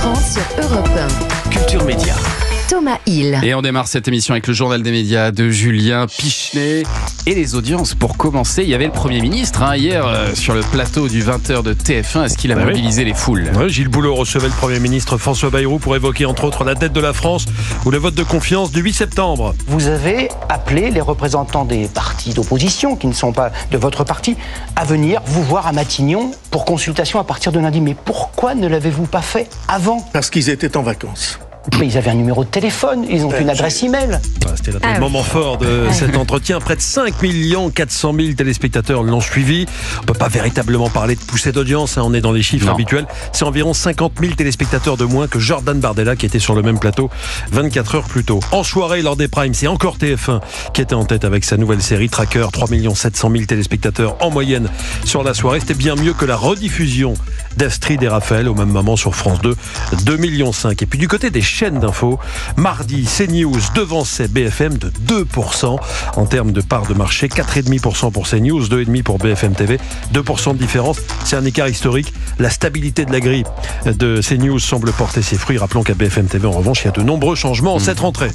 13h30 sur Europe 1. Culture Média. Thomas Hill. Et on démarre cette émission avec le journal des médias de Julien Pichenet. Et les audiences, pour commencer, il y avait le Premier ministre hier sur le plateau du 20h de TF1. Est-ce qu'il a mobilisé les foules ? Gilles Boulot recevait le Premier ministre François Bayrou pour évoquer entre autres la dette de la France ou le vote de confiance du 8 septembre. Vous avez appelé les représentants des partis d'opposition, qui ne sont pas de votre parti, à venir vous voir à Matignon pour consultation à partir de lundi. Mais pourquoi ne l'avez-vous pas fait avant ? Parce qu'ils étaient en vacances. Mais ils avaient un numéro de téléphone, ils ont une adresse email. C'était le moment fort de cet entretien. Près de 5 400 000 téléspectateurs l'ont suivi. On ne peut pas véritablement parler de poussée d'audience, on est dans les chiffres habituels. C'est environ 50 000 téléspectateurs de moins que Jordan Bardella qui était sur le même plateau 24 heures plus tôt. En soirée, lors des primes, c'est encore TF1 qui était en tête avec sa nouvelle série Tracker. 3 700 000 téléspectateurs en moyenne sur la soirée. C'était bien mieux que la rediffusion d'Astrid et Raphaël au même moment sur France 2, 2,5 millions. Et puis du côté des chaînes d'infos, mardi, CNews devançait BFM de 2% en termes de part de marché, 4,5% pour CNews, 2,5% pour BFM TV, 2% de différence. C'est un écart historique. La stabilité de la grille de CNews semble porter ses fruits. Rappelons qu'à BFM TV, en revanche, il y a de nombreux changements en cette rentrée.